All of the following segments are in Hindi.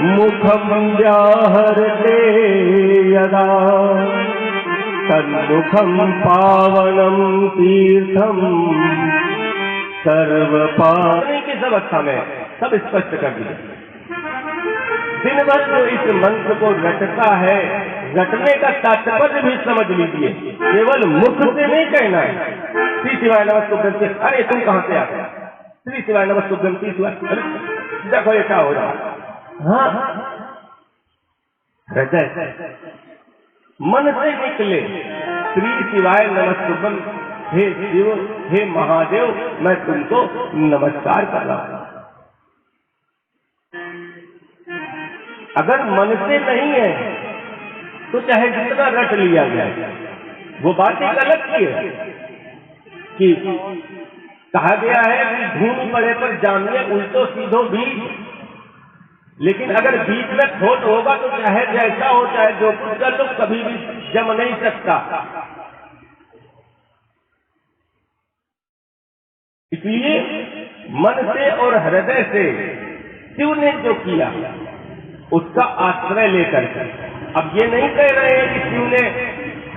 मुखम व्याहरते यदा तन्मुखम पावनम तीर्थम सर्वपाप किस अवस्था में सब स्पष्ट कर दिया। दिन भर जो इस मंत्र को रटता है, रटने का तात्पर्य भी समझ लीजिए, केवल मुख से नहीं कहना है। श्री शिवाय नमस्तुभ्यं से अरे तुम कहां से आते, श्री शिवाय नमस्तुभ्यं श्री शिवाय, देखो ये क्या हो रहा है। हाँ, हृदय मन से निकले श्री शिवाय नमस्तुभ्यं, हे शिव हे महादेव मैं तुमको नमस्कार कर रहा हूं। अगर मन से नहीं है तो चाहे जितना रट लिया जाए, वो बात एक अलग की है कि कहा गया है कि धूम पड़े पर जामिए उल्टो सीधो बीज, लेकिन अगर बीच में खोट होगा तो चाहे जैसा हो चाहे जो कुछ कर लो कभी भी जम नहीं सकता। इसलिए मन से और हृदय से शिव ने जो किया उसका आश्रय लेकर के, अब ये नहीं कह रहे हैं कि शिव ने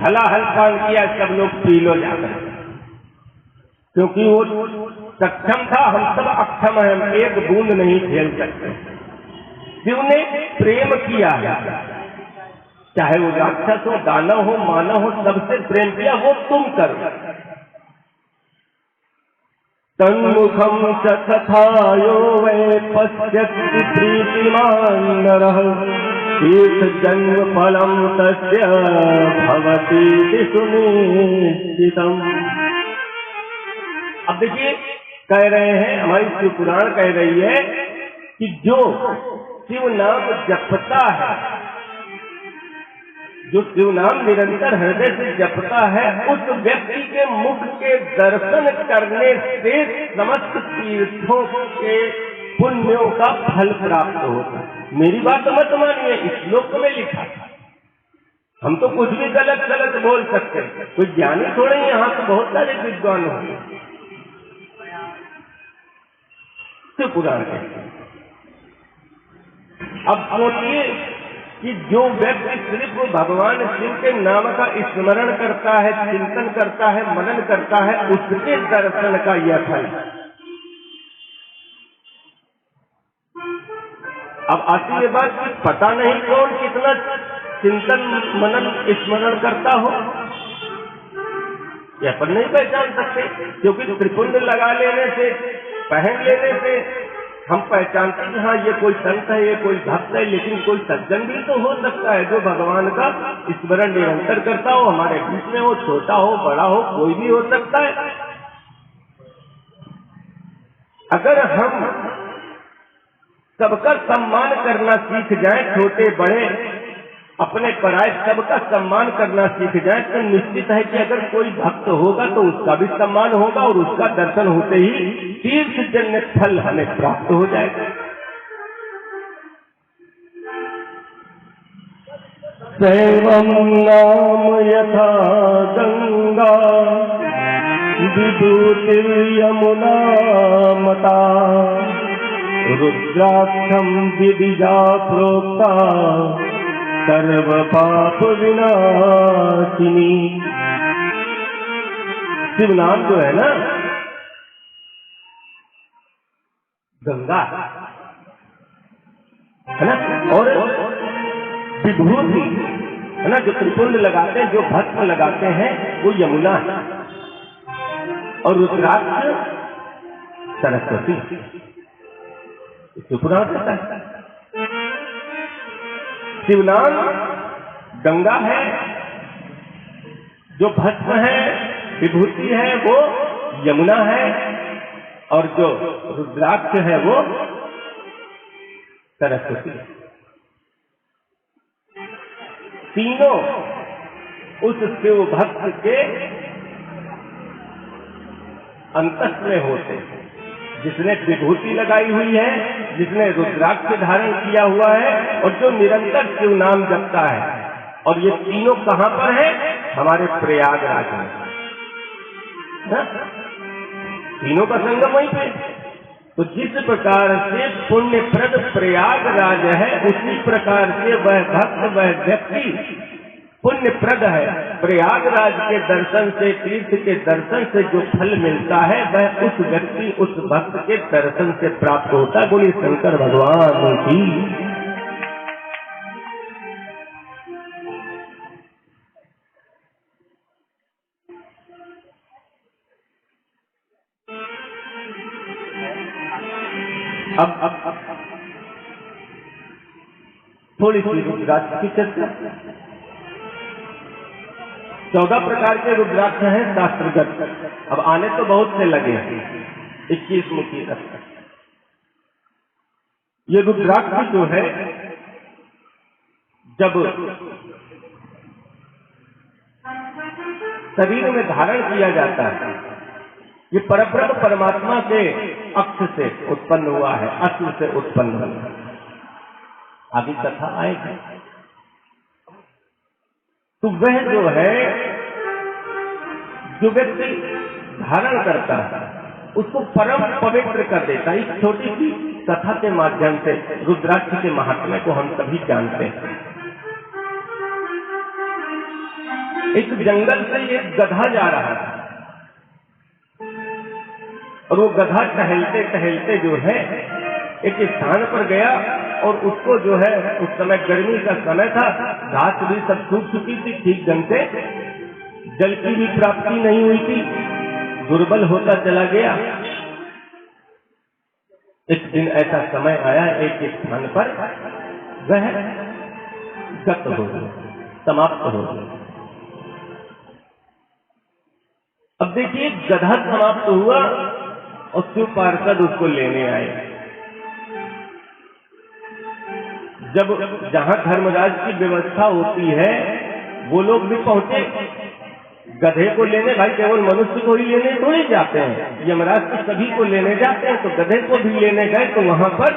हलाहल पान किया सब लोग पी लो जाकर, क्योंकि वो सक्षम था, हम सब अक्षम हैं, हम एक बूंद नहीं झेल सकते। शिव ने प्रेम किया, चाहे वो राक्षस हो दानव हो मानव हो, सबसे प्रेम किया, वो तुम करो। तन्मुखम तथायो वै पश्यति प्रीतिमान नरः तीर्थ जन्म फलम तस्य भवति सुनिश्चितम्। अब देखिए कह रहे हैं, हमारी शिव पुराण कह रही है कि जो शिव नाम जपता है, जो शिव नाम निरंतर हृदय से जपता है, उस व्यक्ति के मुख के दर्शन करने से समस्त तीर्थों के पुण्यों का फल प्राप्त होता है। मेरी बात मत मानिए, इस श्लोक में लिखा था। हम तो कुछ भी गलत गलत बोल सकते हैं, कोई ज्ञानी थोड़े ही, यहाँ तो बहुत सारे विद्वान होंगे। शिव पुराण कहते हैं। अब सोचिए कि जो व्यक्ति सिर्फ भगवान शिव के नाम का स्मरण करता है, चिंतन करता है, मनन करता है, उसके दर्शन का यह फल। अब आती है बात कि पता नहीं कौन कितना चिंतन मनन स्मरण करता हो, यह अपन नहीं पहचान सकते, क्योंकि त्रिपुंड लगा लेने से, पहन लेने से हम पहचानते हैं हाँ ये कोई संत है, ये कोई भक्त है, लेकिन कोई सज्जन भी तो हो सकता है जो भगवान का स्मरण निरंतर करता हो, हमारे बीच में हो, छोटा हो बड़ा हो, कोई भी हो सकता है। अगर हम सबका सम्मान करना सीख जाए, छोटे बड़े अपने पराये सबका सम्मान करना सीख जाए, तो निश्चित है कि अगर कोई भक्त होगा तो उसका भी सम्मान होगा और उसका दर्शन होते ही तीर्थ जन्य फल हमें प्राप्त हो जाएगा। शैवम नाम यथा गंगा विभूतिर् यमुना मता रुद्राक्षम विदिजा प्रोक्ता सर्व पाप विनाशिनी। शिव नाम जो है ना गंगा है ना, और विभूति है ना, जो त्रिपुंड लगाते हैं, जो भस्म लगाते हैं, वो यमुना है, और रुद्राक्ष सरस्वती। शिवपुराण कहता है शिवनाम गंगा है, जो भस्म है विभूति है वो यमुना है, और जो रुद्राक्ष है वो सरस्वती है। तीनों उस शिव भक्त के अंतस में होते हैं। जिसने विभूति लगाई हुई है, जिसने रुद्राक्ष धारण किया हुआ है, और जो निरंतर शिव नाम जपता है। और ये तीनों कहां पर है? हमारे प्रयागराज में। तीनों का संगम वहीं पे। तो जिस प्रकार से पुण्यप्रद प्रयागराज है, उसी प्रकार से वह भक्त, वह व्यक्ति पुण्यप्रद है। प्रयागराज के दर्शन से, तीर्थ के दर्शन से जो फल मिलता है, वह उस व्यक्ति, उस भक्त के दर्शन से प्राप्त होता है। बोलिए शंकर भगवान की। अब थोड़ी सी रुद्राक्ष की चर्चा। 14 प्रकार के रुद्राक्ष हैं शास्त्रगत। अब आने तो बहुत से लगे हैं, 21 मुखी तक। ये रुद्राक्ष जो है, जब शरीर में धारण किया जाता है, ये परब्रह्म परमात्मा के अक्ष से उत्पन्न हुआ है, अश्व से उत्पन्न हुआ है। आगे कथा आएगी। तो वह जो है, जो व्यक्ति धारण करता है, उसको परम पवित्र कर देता है। इस छोटी सी कथा के माध्यम से रुद्राक्ष के महात्म्य को हम सभी जानते हैं। एक जंगल से एक गधा जा रहा था, और वो गधा टहलते टहलते जो है एक स्थान पर गया, और उसको जो है, उस समय गर्मी का समय था, घास भी सब सूख चुकी थी, ठीक ढंग से जल की भी प्राप्ति नहीं हुई थी, दुर्बल होता चला गया। एक दिन ऐसा समय आया, एक स्थान पर वह गत हो गया, समाप्त हो गया। अब देखिए, गधा समाप्त हुआ और शिव पार्षद उसको लेने आए। जब जहां धर्मराज की व्यवस्था होती है, वो लोग भी पहुंचे गधे को लेने। भाई केवल मनुष्य को ही लेने थोड़ी जाते हैं, यमराज तो सभी को लेने जाते हैं। तो गधे को भी लेने गए, तो वहां पर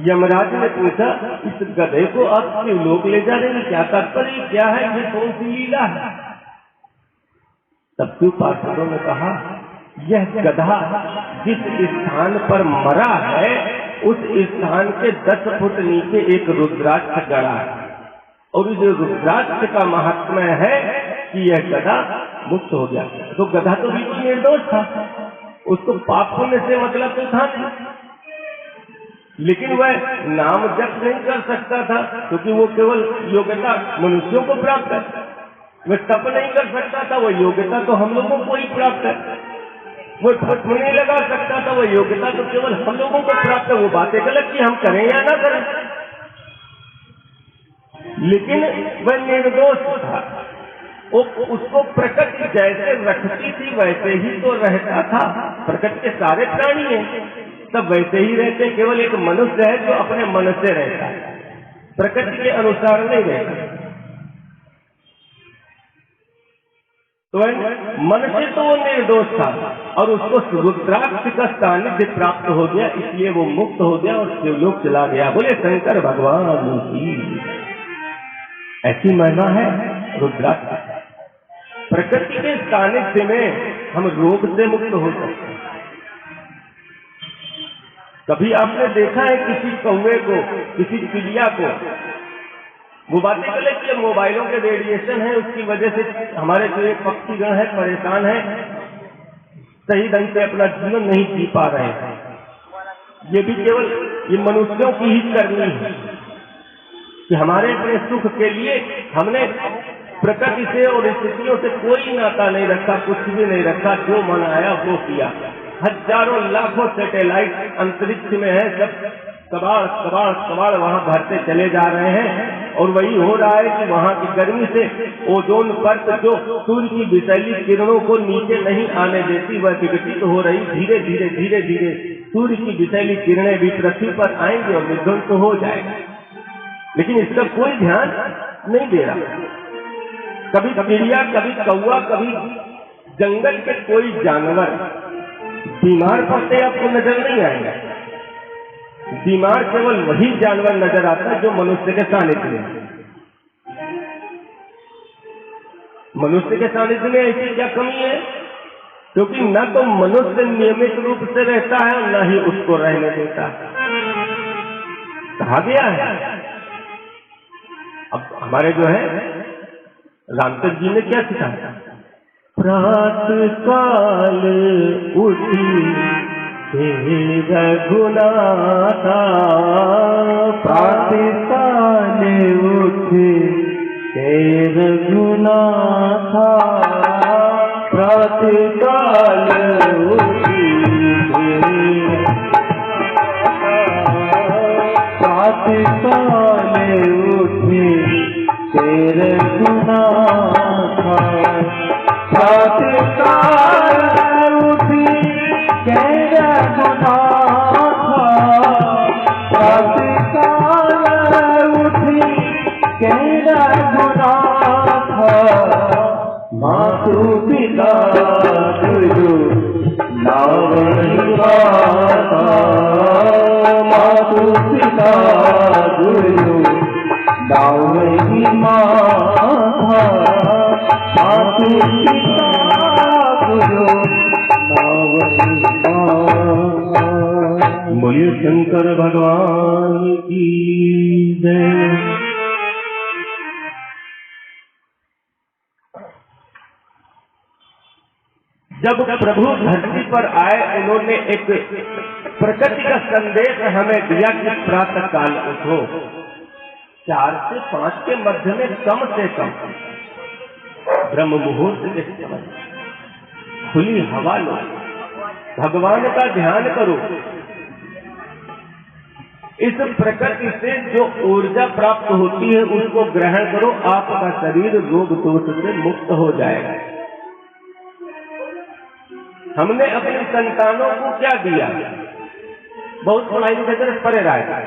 यमराज ने पूछा, इस गधे को आप क्यों लोग ले जा रहे हैं, क्या तात्पर्य, क्या है, ये कौन सी लीला है? तब शिव पार्षदों ने कहा, यह गधा जिस स्थान पर मरा है, उस स्थान के 10 फुट नीचे एक रुद्राक्ष गड़ा है, और इस रुद्राक्ष का महात्म्य है कि यह गधा मुक्त हो गया। तो गधा तो बिल्कुल निर्दोष था, उसको पाप पुण्य से मतलब तो था नहीं, लेकिन वह नाम जप नहीं कर सकता था, क्योंकि वो केवल योग्यता मनुष्यों को प्राप्त है। वह तप नहीं कर सकता था, वह योग्यता तो हम लोगों को ही प्राप्त है। वो भस्म नहीं लगा सकता था, वह योग्यता तो केवल हम लोगों को प्राप्त है। वो बातें गलत कि हम करें या ना करें, लेकिन वह निर्दोष था। उसको प्रकृति जैसे रखती थी वैसे ही तो रहता था। प्रकृति के सारे प्राणी हैं, सब वैसे ही रहते, केवल एक मनुष्य है जो अपने मन से रहता है, प्रकृति के अनुसार नहीं रहता। तो मन से तो वो निर्दोष था, और उसको रुद्राक्ष का सानिध्य प्राप्त हो गया, इसलिए वो मुक्त हो गया और शिवलोक चला गया। बोले शंकर भगवान की। ऐसी महिमा है रुद्राक्ष। प्रकृति के सानिध्य में हम रोग से मुक्त हो सकते हैं। कभी आपने देखा है किसी कौवे को, किसी चिड़िया को? वो बातें गलत कि मोबाइलों के रेडिएशन है, उसकी वजह से हमारे जो एक पक्षीगण है परेशान है, सही ढंग से अपना जीवन नहीं जी पा रहे हैं। ये भी केवल ये मनुष्यों की ही करनी है कि हमारे अपने सुख के लिए हमने प्रकृति से और स्थितियों से कोई नाता नहीं रखा, कुछ भी नहीं रखा, जो मन आया वो किया। हजारों लाखों सैटेलाइट अंतरिक्ष में है, सब कबाड़ कबाड़ कबाड़ वहां भरते चले जा रहे हैं, और वही हो रहा है कि वहां की गर्मी से ओजोन परत जो सूर्य की विषैली किरणों को नीचे नहीं आने देती, वह विघटित हो रही। धीरे धीरे धीरे धीरे सूर्य की विषैली किरणें भी पृथ्वी पर आएंगी और विध्वंस हो जाएगा, लेकिन इसका कोई ध्यान नहीं दे रहा। कभी चिड़िया, कभी कौवा, कभी जंगल के कोई जानवर बीमार पड़ते आपको नजर नहीं आएगा। बीमार केवल वही जानवर नजर आता है जो मनुष्य के सानिध्य में। मनुष्य के सानिध्य में ऐसी क्या कमी है? क्योंकि न तो मनुष्य नियमित रूप से रहता है और न ही उसको रहने देता है। कहा गया है। अब हमारे जो है रामचंद्र जी ने क्या सिखाया? प्रातः काल उठी रघुनाथा, प्रातः काल उठी रघुनाथा, प्रातः काल उठी प्रातः काल उठी रघुनाथा, प्रातः काल उठी रघुनाथा, प्रातः काल उठी रघुनाथा, मातु पिता गुरु नावहि माता, मातु पिता गुरु नावहि माता, मातु पिता गुरु नावहि माता। बोलिए शंकर भगवान की जय। जब प्रभु धरती पर आए, उन्होंने एक प्रकृति का संदेश हमें दिया कि प्रातः काल उठो, 4 से 5 के मध्य में कम से कम ब्रह्म मुहूर्त के समय खुली हवा लो, भगवान का ध्यान करो। इस प्रकृति से जो ऊर्जा प्राप्त होती है उसको ग्रहण करो, आपका शरीर रोग दोष से मुक्त हो जाएगा। हमने अपने संतानों को क्या दिया? बहुत पढ़ाई लिखाई पढ़े रहा,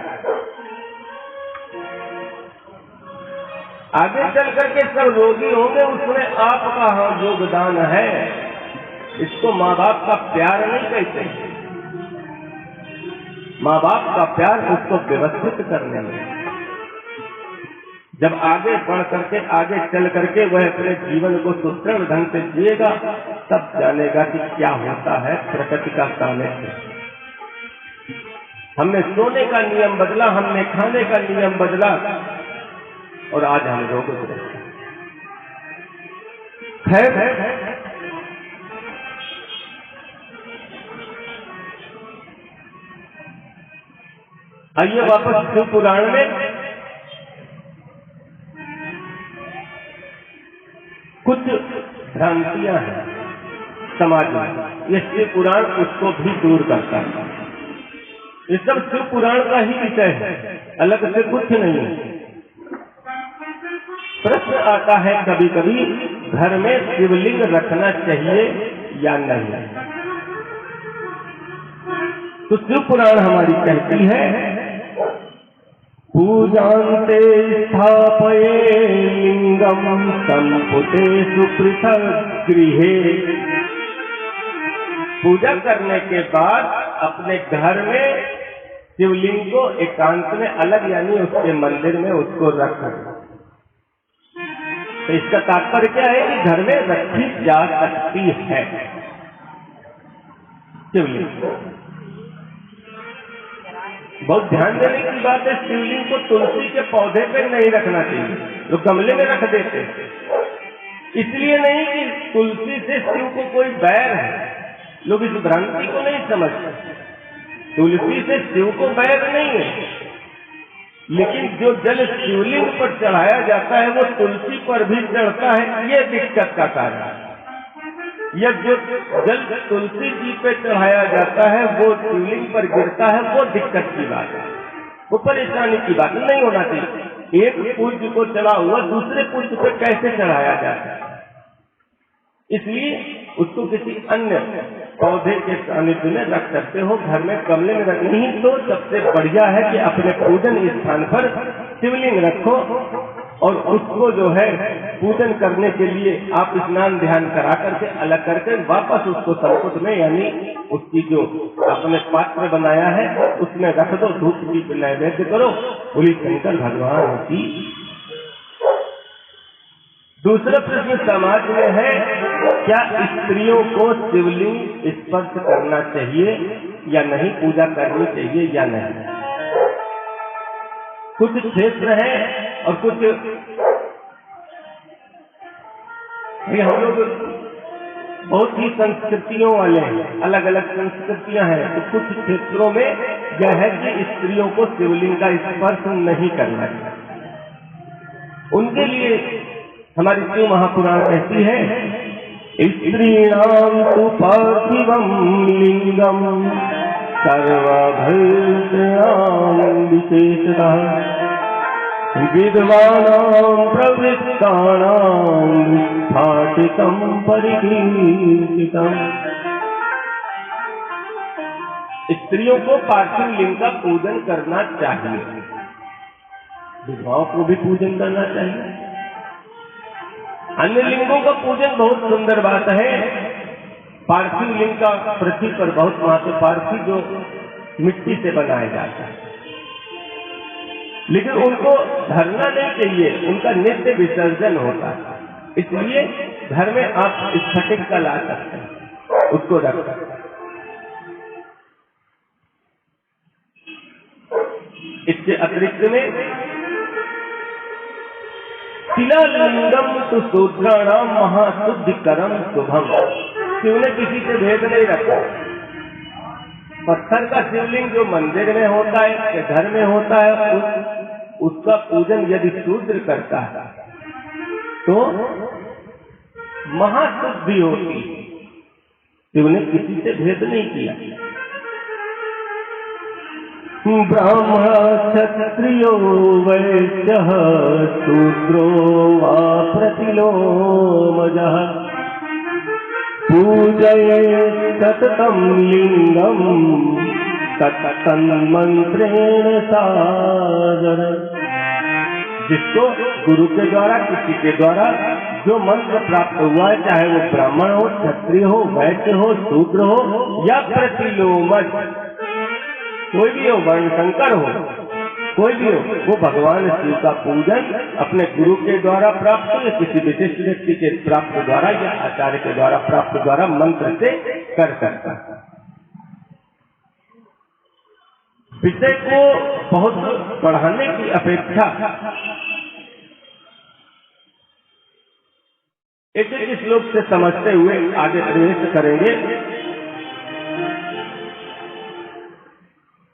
आगे चल करके सब रोगी होंगे, उसमें आपका योगदान है। इसको माँ बाप का प्यार नहीं कहते। माँ बाप का प्यार उसको व्यवस्थित करने में। जब आगे बढ़ करके आगे चल करके वह अपने जीवन को सुदृढ़ ढंग से जिएगा, तब जानेगा कि क्या होता है प्रकृति का सानिध्य। हमने सोने का नियम बदला, हमने खाने का नियम बदला, और आज हम रोग ग्रस्त। खैर, आइए वापस शिव पुराण में। कुछ भ्रांतियां हैं समाज में, ये शिव पुराण उसको भी दूर करता है। ये सब शिव पुराण का ही विषय है, अलग से कुछ नहीं है। प्रश्न आता है कभी कभी, घर में शिवलिंग रखना चाहिए या नहीं? तो शिव पुराण हमारी कहती है, पूजान्ते स्थापये लिंगम संपुटेषु पृथक् गृहे। पूजा करने के बाद अपने घर में शिवलिंग को एकांत में अलग, यानी उसके मंदिर में उसको रखना। तो इसका तात्पर्य क्या है कि घर में रखी जा सकती है शिवलिंग। बहुत ध्यान देने की बात है, शिवलिंग को तुलसी के पौधे पे नहीं रखना चाहिए, लोग गमले में रख देते हैं। इसलिए नहीं कि तुलसी से शिव को कोई बैर है, लोग इस भ्रांति को नहीं समझते। तुलसी से शिव को बैर नहीं है, लेकिन जो जल शिवलिंग पर चढ़ाया जाता है वो तुलसी पर भी चढ़ता है, ये दिक्कत का कारण है। यह जो जल तुलसी जी पे चढ़ाया जाता है वो शिवलिंग पर गिरता है, वो दिक्कत की बात है, वो परेशानी की बात नहीं होना चाहिए। एक पूज्य को चढ़ा हुआ दूसरे पूज्य पे कैसे चढ़ाया जाता है? इसलिए उसको किसी अन्य पौधे के सानिध्य में रख सकते हो, घर में गमले में रख। नहीं तो सबसे बढ़िया है कि अपने पूजन स्थान पर शिवलिंग रखो और उसको जो है पूजन करने के लिए आप स्नान ध्यान करा करके अलग करके वापस उसको संकुट में, यानी उसकी जो आपने पात्र बनाया है उसमें रख दो, धूप दीप नैवेद्य करो। बोली शंकर भगवान की दूसरा प्रश्न समाज में है, क्या स्त्रियों को शिवलिंग स्पर्श करना चाहिए या नहीं, पूजा करनी चाहिए या नहीं। कुछ क्षेत्र है और कुछ हम लोग बहुत ही संस्कृतियों वाले हैं, अलग अलग संस्कृतियां हैं, तो कुछ क्षेत्रों में यह है कि स्त्रियों को शिवलिंग का स्पर्श नहीं करना चाहिए। उनके लिए हमारी शिव महापुराण कहती है, स्त्रीणाम तु पार्थिवम लिंगम सर्वभूतानां विशेषतः विद्वानां प्रवृत्तानां विस्फाटितं परिकीर्तितम्। स्त्रियों को पार्थिव लिंग का पूजन करना चाहिए, विधवाओं को भी पूजन करना चाहिए। अन्य लिंगों का पूजन बहुत सुंदर बात है, पार्थिव लिंग का पृथ्वी पर बहुत महत्व। पार्थिव जो मिट्टी से बनाया जाता है, लेकिन उनको धरना नहीं चाहिए, उनका नित्य विसर्जन होता है। इसलिए घर में आप स्फटिक का ला सकते हैं, उसको रख सकते हैं। इसके अतिरिक्त में शिलालिंगम तो शूद्राणाम महाशुद्धिकरम शुभम। शिव ने किसी से भेद नहीं रखा। पत्थर का शिवलिंग जो मंदिर में होता है या घर में होता है, उसका पूजन यदि शूद्र करता है तो महाशुद्धि होती। शिव ने किसी से भेद नहीं किया। ब्राह्मण क्षत्रियो वैश्यः शूद्रो वा प्रतिलोमजः पूजयेत् सततं लिंगं तन्मंत्रेण सादरम्। जिसको गुरु के द्वारा, किसी के द्वारा जो मंत्र प्राप्त हुआ है, चाहे वो ब्राह्मण हो, क्षत्रिय हो, वैश्य हो, शूद्र हो या प्रतिलोमज, कोई भी हो, वर्ण शंकर हो, कोई भी हो, वो भगवान शिव का पूजन अपने गुरु के द्वारा प्राप्त या किसी विशिष्ट व्यक्ति के प्राप्त द्वारा या आचार्य के द्वारा प्राप्त द्वारा मंत्र से कर सकता है। विषय को बहुत बढ़ाने की अपेक्षा एक एक श्लोक से समझते हुए आगे प्रवेश करेंगे।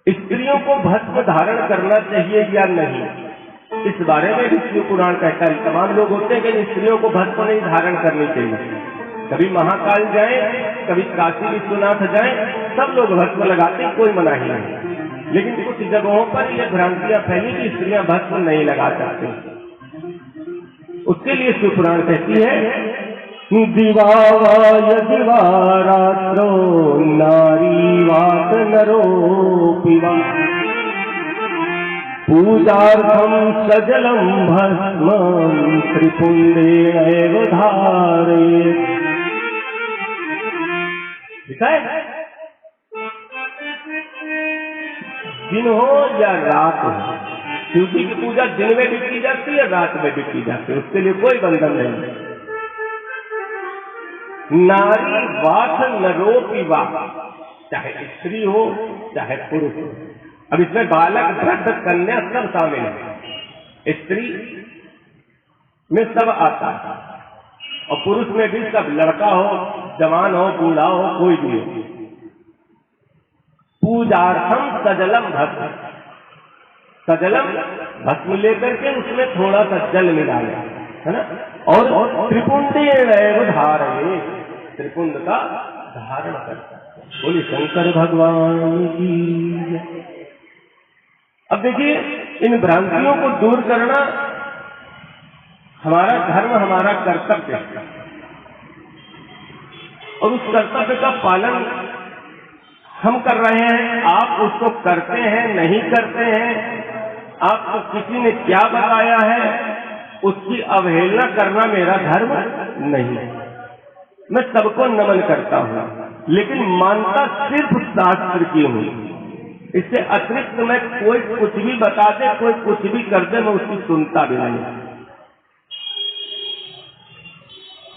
स्त्रियों को भस्म धारण करना चाहिए या नहीं, इस बारे में विष्णु पुराण कहता है। तमाम लोग होते हैं कि स्त्रियों को भस्म नहीं धारण करनी चाहिए। कभी महाकाल जाए, कभी काशी विश्वनाथ जाए, सब लोग भस्म लगाते हैं, कोई मनाही नहीं। लेकिन कुछ जगहों पर यह भ्रांतियां फैली कि स्त्रियां भस्म नहीं लगा सकती। उसके लिए शिव पुराण कहती है, दिवावाय दिवारात्रो नारी वात नरोऽपि वा पूजार्थं सजलं भस्मं त्रिपुण्डेनैव धारयेत्। लिखा है, दिन हो या रात हो, शिव जी की पूजा दिन में भी की जाती है, रात में भी की जाती है, उसके लिए कोई बंधन नहीं। नारी वाथ नरोपि वा, चाहे स्त्री हो चाहे पुरुष हो। अब इसमें बालक वृद्ध कन्या सब शामिल है। स्त्री में सब आता है और पुरुष में भी सब, लड़का हो, जवान हो, बूढ़ा हो, कोई भी हो। पूजार्थम सजलम भस्म, सजलम भस्म लेकर के उसमें थोड़ा सा जल मिलाया, है ना, और त्रिपुंडेन धारयेत्, त्रिपुंड का धारण करता है। बोली शंकर भगवान की। अब देखिए, इन भ्रांतियों को दूर करना हमारा धर्म, हमारा कर्तव्य है, और उस कर्तव्य का पालन हम कर रहे हैं। आप उसको करते हैं, नहीं करते हैं, आपको किसी ने क्या बताया है, उसकी अवहेलना करना मेरा धर्म नहीं है। मैं सबको नमन करता हूँ, लेकिन मानता सिर्फ शास्त्र की हूँ। इससे अतिरिक्त मैं कोई कुछ भी बता दे, कोई कुछ भी कर दे, मैं उसकी सुनता भी नहीं।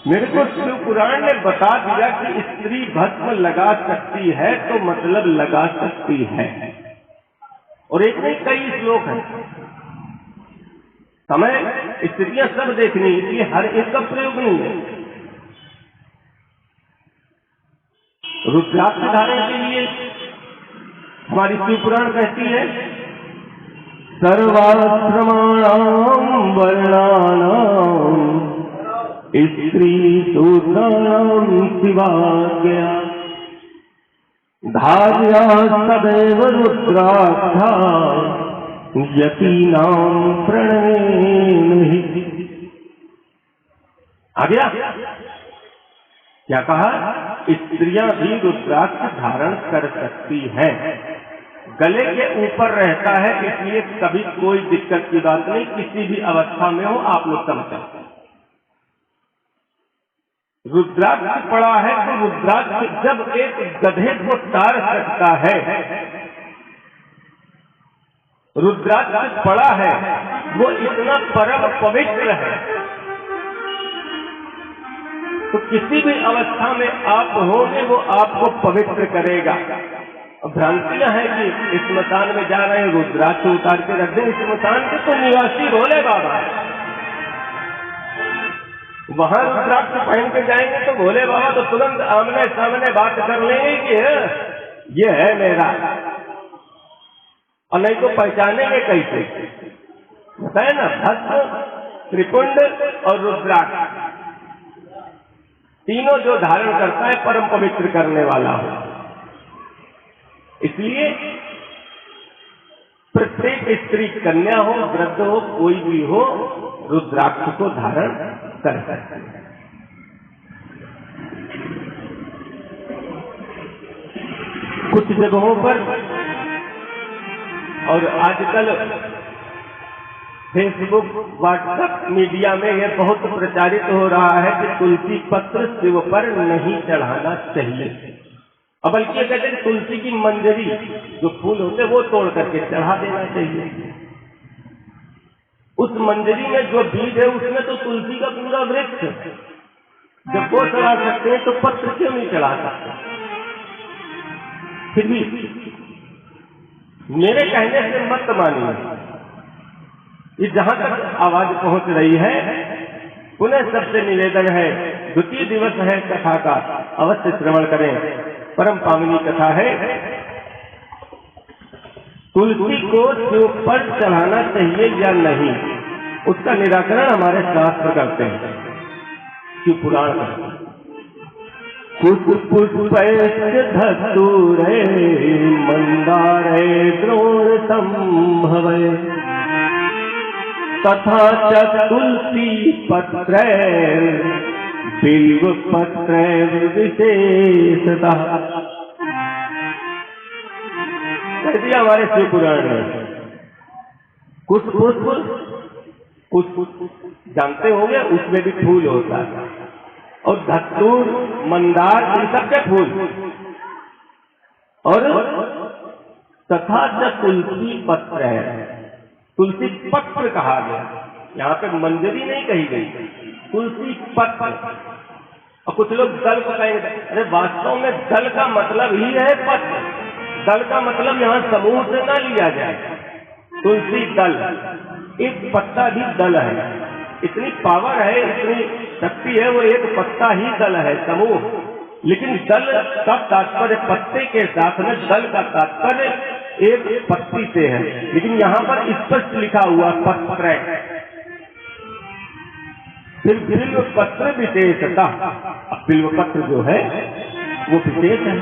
मेरे को शिव पुराण ने बता दिया कि स्त्री भस्म लगा सकती है तो मतलब लगा सकती है, और एक नहीं कई श्लोक है। समय स्त्रियां सब देखनी, इसलिए हर एक का प्रयोग नहीं है। रुद्राक्ष धारण के लिए हमारी शिव पुराण कहती है सर्वाश्रमाणाम वर्णानाम स्त्री शूद्राणाम शिवाज्ञा धार्या सदैव रुद्राक्षा यतीनाम प्रणयेन। आ गया क्या कहा? स्त्रियां भी रुद्राक्ष धारण कर सकती हैं, गले के ऊपर रहता है, इसलिए कभी कोई दिक्कत की बात नहीं, किसी भी अवस्था में हो आप लोग समझते। रुद्राक्ष पड़ा है तो रुद्राक्ष जब एक गधे को तार सकता है, रुद्राक्ष पड़ा है वो इतना परम पवित्र है, तो किसी भी अवस्था में आप होंगे वो आपको पवित्र करेगा। भ्रांतियां हैं कि स्मशान में जा रहे हैं रुद्राक्ष उतार के रख दें, स्मशान के तो निवासी भोले बाबा, वहां रुद्राक्ष पहन के जाएंगे तो भोले बाबा तो तुरंत आमने सामने बात कर लेंगे कि ये है मेरा, और नहीं तो पहचानेंगे कैसे? बताए ना, भस्म, त्रिपुंड और रुद्राक्ष तीनों जो धारण करता है परम पवित्र करने वाला हो। इसलिए प्रत्येक स्त्री, कन्या हो, वृद्ध हो, कोई भी हो, रुद्राक्ष को धारण कर सकती है। कुछ जगहों पर और आजकल फेसबुक, व्हाट्सएप मीडिया में यह बहुत प्रचारित हो रहा है कि तुलसी पत्र शिव पर नहीं चढ़ाना चाहिए, और बल्कि कहते हैं तुलसी की मंजरी जो फूल होते वो तोड़ करके चढ़ा देना चाहिए। उस मंजरी में जो बीज है उसमें तो तुलसी का पूरा वृक्ष, जब वो चढ़ा सकते हैं तो पत्र क्यों नहीं चढ़ा सकते? फिर भी मेरे कहने से मत मानिए, ये जहां तक आवाज पहुंच रही है, पुनः सबसे निवेदन है, द्वितीय दिवस है कथा का, अवश्य श्रवण करें। परम पावनी कथा है। तुलसी को शिव पर चढ़ाना चाहिए या नहीं, उसका निराकरण हमारे शास्त्र करते हैं, शिव पुराण करते हैं। पुष्पैश्च धतूरे मंदारे द्रोण संभवे तथा च तुलसी पत्रे बिल्व पत्रे विशेषतः। कह दिया हमारे शिव पुराण में। कुछ पुष्प जानते होंगे, उसमें भी फूल होता है, और धतूर, मंदार, इन सबके फूल, और तथा च तुलसी पत्र है, तुलसी पत्र कहा गया, यहाँ पे मंजरी नहीं कही गई, तुलसी पत्र। और कुछ लोग दल को कहेंगे, अरे वास्तव में दल का मतलब ही है पत्र, दल का मतलब यहाँ समूह से ना लिया जाए। तुलसी दल, एक पत्ता भी दल है, इतनी पावर है, इतनी शक्ति है, वो एक पत्ता ही दल है, समूह। लेकिन दल का तात्पर्य पत्ते के साथ में दल का तात्पर्य एक पत्ती से है, लेकिन यहाँ पर स्पष्ट लिखा हुआ पत्र। फिर बिल्व पत्र विशेषता, बिल्व पत्र जो है वो विशेष है।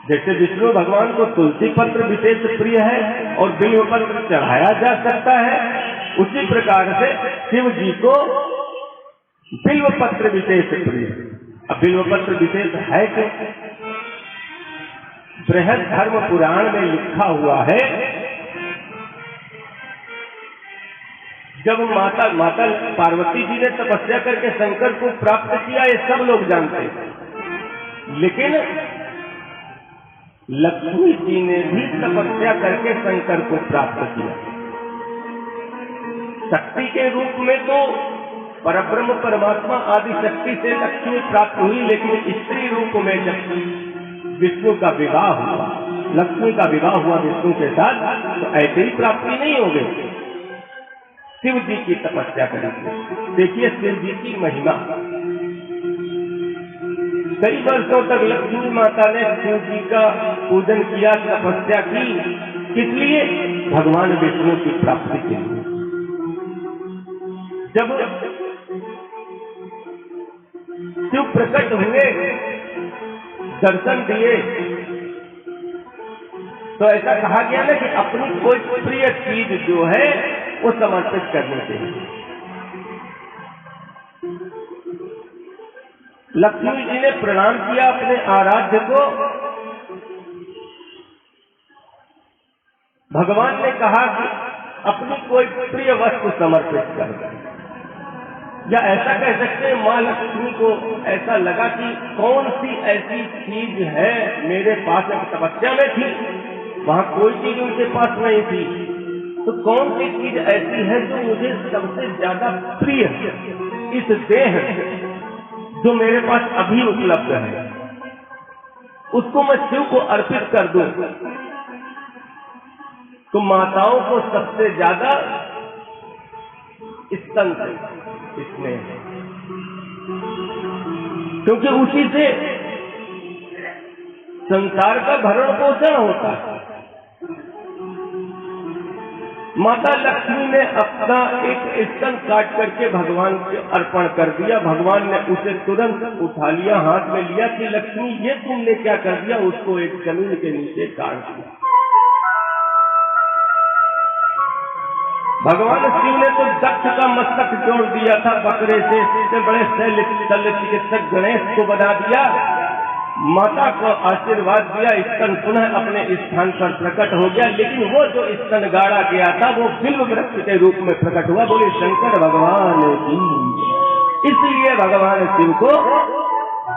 जैसे विष्णु भगवान को तुलसी पत्र विशेष प्रिय है और बिल्व पत्र चढ़ाया जा सकता है, उसी प्रकार से शिव जी को बिल्व पत्र विशेष प्रिय। अब बिल्व पत्र विशेष है कि बृहद धर्म पुराण में लिखा हुआ है, जब माता पार्वती जी ने तपस्या करके शंकर को प्राप्त किया, ये सब लोग जानते हैं, लेकिन लक्ष्मी जी ने भी तपस्या करके शंकर को प्राप्त किया। शक्ति के रूप में तो परब्रह्म परमात्मा आदि शक्ति से लक्ष्मी प्राप्त हुई, लेकिन स्त्री रूप में जब विष्णु का विवाह हुआ, लक्ष्मी का विवाह हुआ विष्णु के साथ, तो ऐसे ही प्राप्ति नहीं हो गई। शिव जी की तपस्या करेंगे। देखिए शिव जी की महिमा। कई वर्षों तक लक्ष्मी माता ने शिव जी का पूजन किया, तपस्या की, किस लिए? भगवान विष्णु की प्राप्ति के लिए। जब शिव प्रकट हुए, दर्शन दिए, तो ऐसा कहा गया ना कि अपनी कोई प्रिय चीज जो है वो समर्पित करने चाहिए। लक्ष्मी जी ने प्रणाम किया अपने आराध्य को। भगवान ने कहा कि अपनी कोई प्रिय वस्तु समर्पित कर, या ऐसा कह सकते हैं मां लक्ष्मी को ऐसा लगा कि कौन सी ऐसी चीज है मेरे पास, एक तपस्या में थी, वहां कोई चीज उनके पास नहीं थी, तो कौन सी चीज ऐसी है जो मुझे सबसे ज्यादा प्रिय है, इस देह जो मेरे पास अभी उपलब्ध है, उसको मैं शिव को अर्पित कर दूं। तो माताओं को सबसे ज्यादा स्तन से इसमें, क्योंकि उसी से संसार का भरण पोषण होता है। माता लक्ष्मी ने अपना एक स्तन काट करके भगवान को अर्पण कर दिया। भगवान ने उसे तुरंत उठा लिया, हाथ में लिया कि लक्ष्मी ये तुमने क्या कर दिया? उसको एक जमीन के नीचे काट दिया। भगवान शिव ने तो दक्ष का मस्तक जोड़ दिया था बकरे से, इससे बड़े शल्य चिकित्सक गणेश को बना दिया। माता को आशीर्वाद दिया, स्तन पुनः अपने स्थान पर प्रकट हो गया। लेकिन वो जो स्तन गाड़ा गया था वो बिल्व वृक्ष के रूप में प्रकट हुआ। बोले शंकर भगवान की। इसलिए भगवान शिव को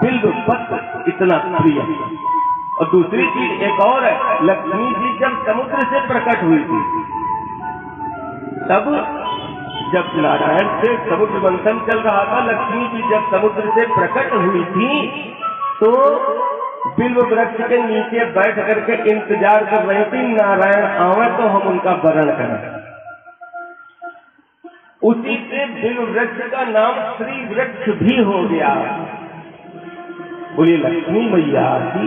बिल्व पत्र इतना प्रिय। और दूसरी चीज एक और है, लक्ष्मी जी जब समुद्र से प्रकट हुई थी, तब जब नारायण से समुद्र मंथन चल रहा था, लक्ष्मी जी जब समुद्र से प्रकट हुई थी तो बिल्व वृक्ष के नीचे बैठ करके इंतजार कर रही थी नारायण आवे तो हम उनका वरण करें। उसी से बिल्व वृक्ष का नाम श्री वृक्ष भी हो गया। बोलिए लक्ष्मी मैया की।